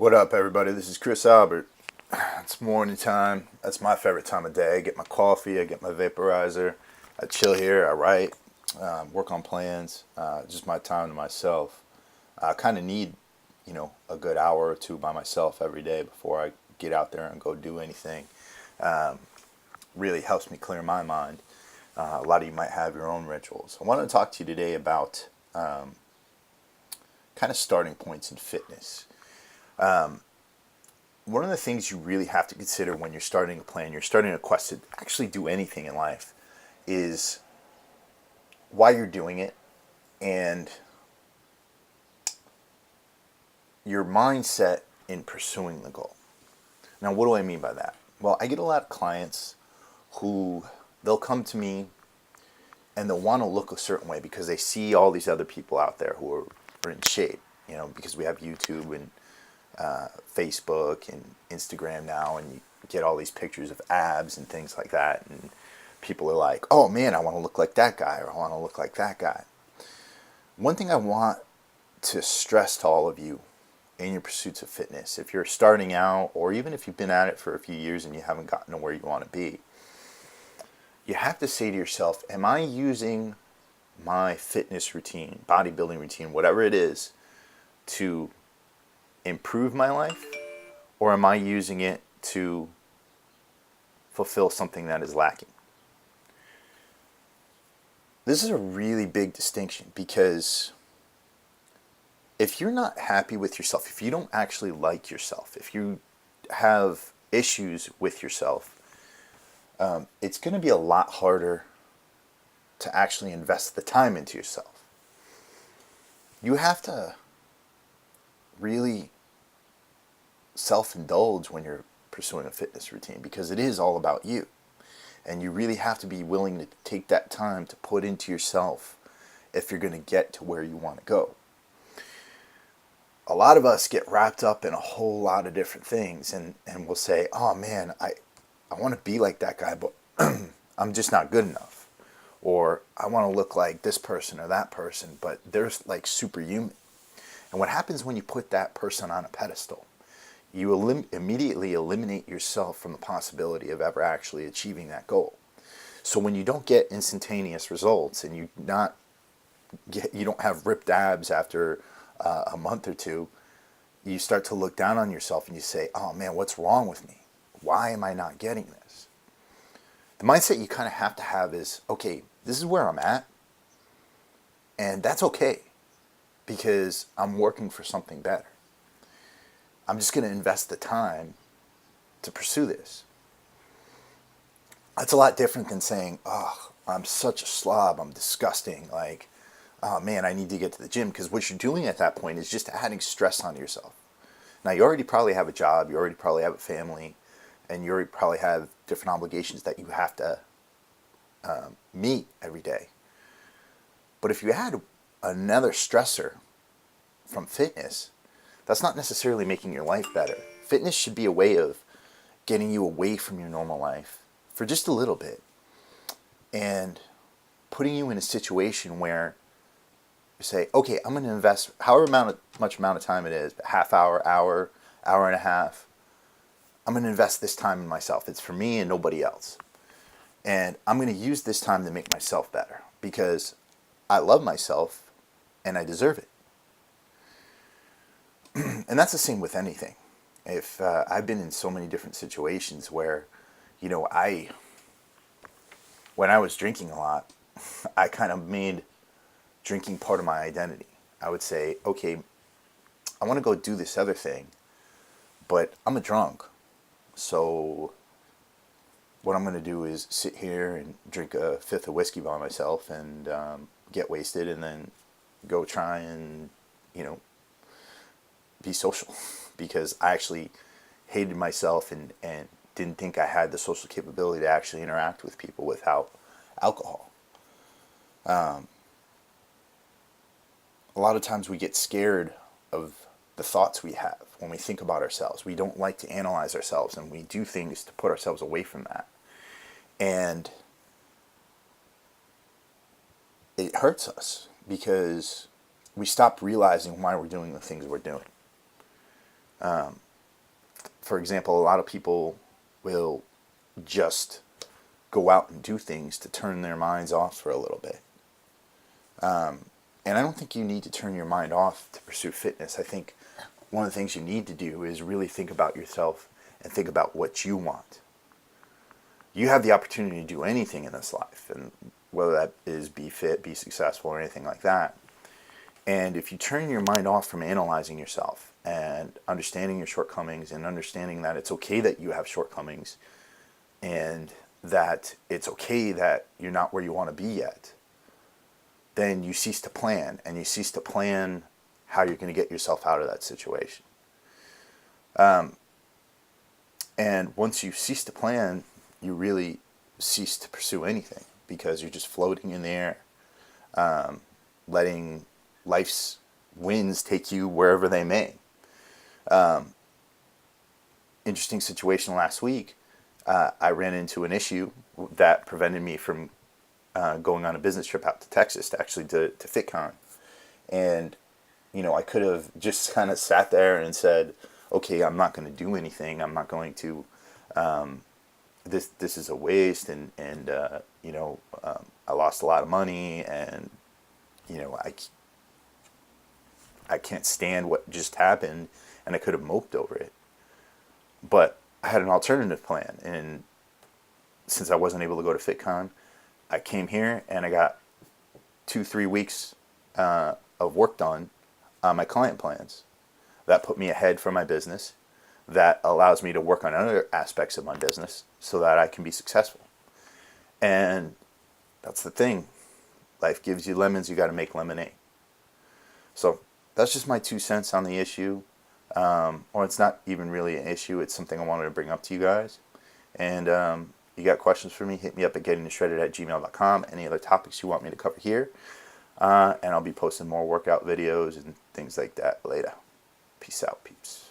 What up, everybody? This is Chris Albert. It's morning time. That's my favorite time of day. I get my coffee, I get my vaporizer, I chill here, I write, work on plans, just my time to myself. I kind of need, a good hour or two by myself every day before I get out there and go do anything. Really helps me clear my mind. A lot of you might have your own rituals. I want to talk to you today about kind of starting points in fitness. One of the things you really have to consider when you're starting a plan, you're starting a quest to actually do anything in life, is why you're doing it and your mindset in pursuing the goal. Now, what do I mean by that? Well, I get a lot of clients who they'll come to me and they'll want to look a certain way because they see all these other people out there who are in shape, because we have YouTube and Facebook and Instagram now, and you get all these pictures of abs and things like that, and people are like, oh man, I want to look like that guy, or I want to look like that guy. One thing I want to stress to all of you in your pursuits of fitness, if you're starting out, or even if you've been at it for a few years and you haven't gotten to where you want to be, you have to say to yourself, am I using my fitness routine, bodybuilding routine, whatever it is, to improve my life, or am I using it to fulfill something that is lacking? This is a really big distinction, because if you're not happy with yourself, if you don't actually like yourself, if you have issues with yourself, it's going to be a lot harder to actually invest the time into yourself. You have to really self-indulge when you're pursuing a fitness routine, because it is all about you, and you really have to be willing to take that time to put into yourself if you're going to get to where you want to go. A lot of us get wrapped up in a whole lot of different things, and we'll say, oh man, I want to be like that guy, but I'm just not good enough, or I want to look like this person or that person, but they're like superhuman. And what happens when you put that person on a pedestal? You immediately eliminate yourself from the possibility of ever actually achieving that goal. So when you don't get instantaneous results, and you don't have ripped abs after a month or two, you start to look down on yourself and you say, oh man, what's wrong with me? Why am I not getting this? The mindset you kind of have to have is, okay, this is where I'm at, and that's okay, because I'm working for something better. I'm just going to invest the time to pursue this. That's a lot different than saying, oh, I'm such a slob, I'm disgusting, like, oh man, I need to get to the gym, because what you're doing at that point is just adding stress onto yourself. Now, you already probably have a job, you already probably have a family, and you already probably have different obligations that you have to meet every day. But if you add another stressor from fitness, that's not necessarily making your life better. Fitness should be a way of getting you away from your normal life for just a little bit, and putting you in a situation where you say, okay, I'm going to invest much amount of time it is, half hour, hour and a half. I'm going to invest this time in myself. It's for me and nobody else. And I'm going to use this time to make myself better, because I love myself and I deserve it. And that's the same with anything. If I've been in so many different situations where, when I was drinking a lot, I kind of made drinking part of my identity. I would say, okay, I want to go do this other thing, but I'm a drunk. So what I'm going to do is sit here and drink a fifth of whiskey by myself and get wasted, and then go try and, be social, because I actually hated myself and didn't think I had the social capability to actually interact with people without alcohol. A lot of times we get scared of the thoughts we have when we think about ourselves. We don't like to analyze ourselves, and we do things to put ourselves away from that. And it hurts us, because we stop realizing why we're doing the things we're doing. For example, a lot of people will just go out and do things to turn their minds off for a little bit. And I don't think you need to turn your mind off to pursue fitness. I think one of the things you need to do is really think about yourself and think about what you want. You have the opportunity to do anything in this life, and whether that is be fit, be successful, or anything like that. And if you turn your mind off from analyzing yourself and understanding your shortcomings and understanding that it's okay that you have shortcomings and that it's okay that you're not where you want to be yet, then you cease to plan, and you cease to plan how you're going to get yourself out of that situation. And once you cease to plan, you really cease to pursue anything, because you're just floating in the air, letting life's winds take you wherever they may. Interesting situation last week. I ran into an issue that prevented me from going on a business trip out to Texas to FitCon. And, I could have just kind of sat there and said, okay, I'm not going to do anything. I'm not going to, this is a waste. And I lost a lot of money, and, I can't stand what just happened, and I could have moped over it. But I had an alternative plan. And since I wasn't able to go to FitCon, I came here and I got 2-3 weeks of work done on my client plans. That put me ahead for my business. That allows me to work on other aspects of my business so that I can be successful. And that's the thing. Life gives you lemons, you got to make lemonade. So that's just my 2 cents on the issue. Or it's not even really an issue. It's something I wanted to bring up to you guys. And you got questions for me, hit me up at gettingtoshredded@gmail.com. Any other topics you want me to cover here. And I'll be posting more workout videos and things like that later. Peace out, peeps.